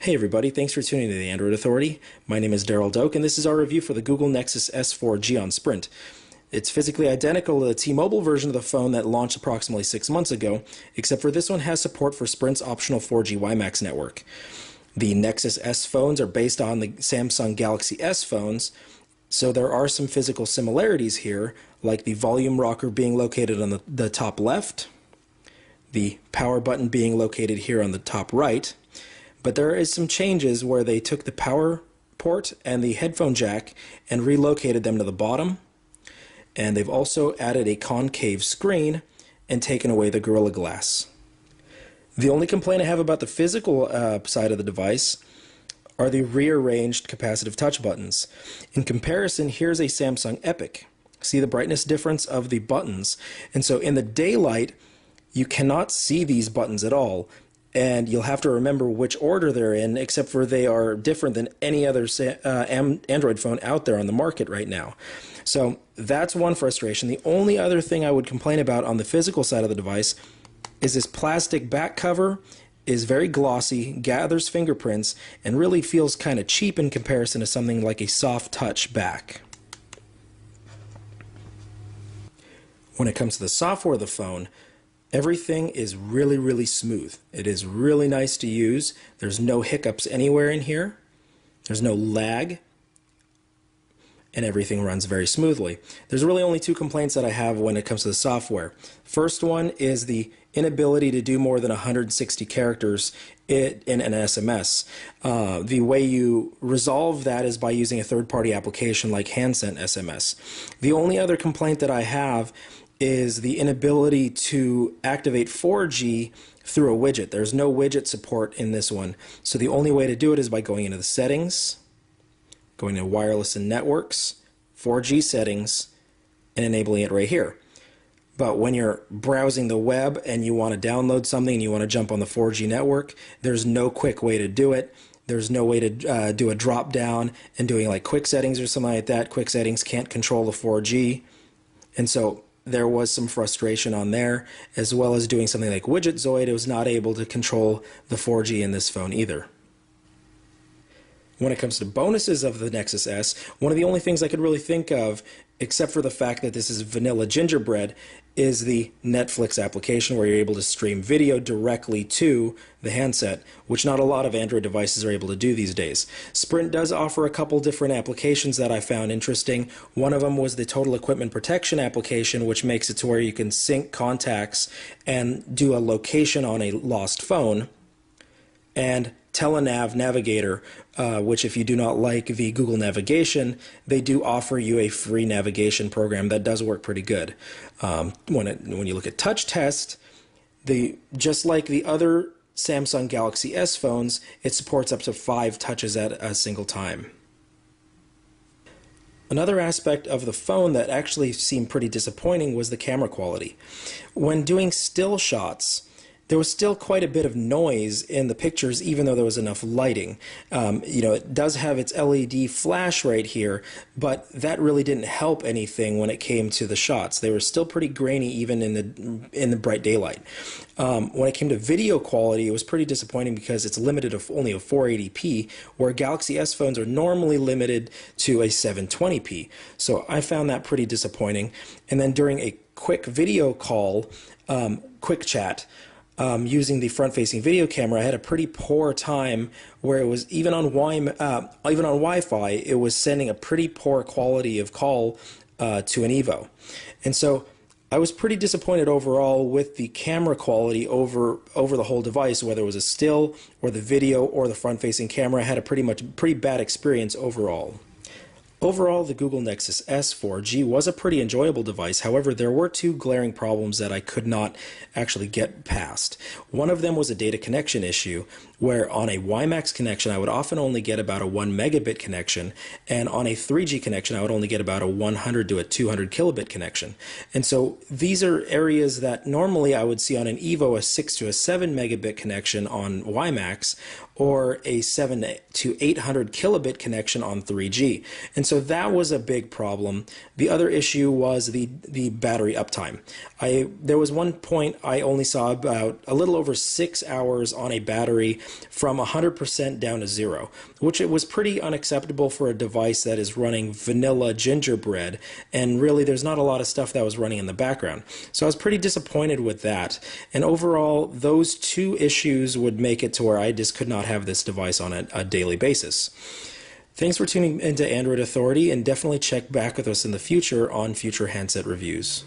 Hey everybody, thanks for tuning to the Android Authority. My name is Daryl Doak and this is our review for the Google Nexus S4G on Sprint. It's physically identical to the T-Mobile version of the phone that launched approximately 6 months ago, except for this one has support for Sprint's optional 4G WiMAX network. The Nexus S phones are based on the Samsung Galaxy S phones, so there are some physical similarities here, like the volume rocker being located on the top left, the power button being located here on the top right. But there is some changes where they took the power port and the headphone jack and relocated them to the bottom. And they've also added a concave screen and taken away the Gorilla Glass. The only complaint I have about the physical side of the device are the rearranged capacitive touch buttons. In comparison, here's a Samsung Epic. See the brightness difference of the buttons. And so in the daylight, you cannot see these buttons at all. And you'll have to remember which order they're in, except for they are different than any other Android phone out there on the market right now. So that's one frustration. The only other thing I would complain about on the physical side of the device is this plastic back cover is very glossy, gathers fingerprints, and really feels kind of cheap in comparison to something like a soft touch back. When it comes to the software of the phone, everything is really smooth. It is really nice to use. There's no hiccups anywhere in here. There's no lag. And everything runs very smoothly. There's really only two complaints that I have when it comes to the software. First one is the inability to do more than 160 characters in an SMS. The way you resolve that is by using a third-party application like hand-sent SMS. The only other complaint that I have is the inability to activate 4G through a widget. There's no widget support in this one. So the only way to do it is by going into the settings, going to wireless and networks, 4G settings, and enabling it right here. But when you're browsing the web and you want to download something and you want to jump on the 4G network, there's no quick way to do it. There's no way to do a drop down and doing like quick settings or something like that. Quick settings can't control the 4G. And so there was some frustration on there, as well as doing something like WidgetZoid. It was not able to control the 4G in this phone either. When it comes to bonuses of the Nexus S, one of the only things I could really think of, except for the fact that this is vanilla gingerbread, is the Netflix application where you're able to stream video directly to the handset, which not a lot of Android devices are able to do these days. Sprint does offer a couple different applications that I found interesting. One of them was the Total Equipment Protection application, which makes it to where you can sync contacts and do a location on a lost phone. And Telenav Navigator, which if you do not like the Google navigation, they do offer you a free navigation program that does work pretty good. When you look at touch test, just like the other Samsung Galaxy S phones, it supports up to 5 touches at a single time. Another aspect of the phone that actually seemed pretty disappointing was the camera quality. When doing still shots, there was still quite a bit of noise in the pictures, even though there was enough lighting. It does have its LED flash right here, but that really didn't help anything when it came to the shots. They were still pretty grainy even in the bright daylight. When it came to video quality, it was pretty disappointing because it's limited to only a 480p, where Galaxy S phones are normally limited to a 720p. So I found that pretty disappointing. And then during a quick video call, quick chat, using the front-facing video camera, I had a pretty poor time where it was even on Wi-Fi, it was sending a pretty poor quality of call to an Evo. And so I was pretty disappointed overall with the camera quality over the whole device, whether it was a still or the video or the front-facing camera. I had a pretty bad experience overall. Overall, the Google Nexus S 4G was a pretty enjoyable device. However, there were two glaring problems that I could not actually get past. One of them was a data connection issue, where on a WiMAX connection, I would often only get about a 1 megabit connection, and on a 3G connection, I would only get about a 100 to a 200 kilobit connection. And so these are areas that normally I would see on an Evo a 6 to a 7 megabit connection on WiMAX, or a 7 to 800 kilobit connection on 3G. And so So that was a big problem. The other issue was the battery uptime. There was one point I only saw about a little over 6 hours on a battery from 100% down to 0, which it was pretty unacceptable for a device that is running vanilla gingerbread, and really there's not a lot of stuff that was running in the background. So I was pretty disappointed with that. And overall, those two issues would make it to where I just could not have this device on a daily basis. Thanks for tuning into Android Authority, and definitely check back with us in the future on future handset reviews.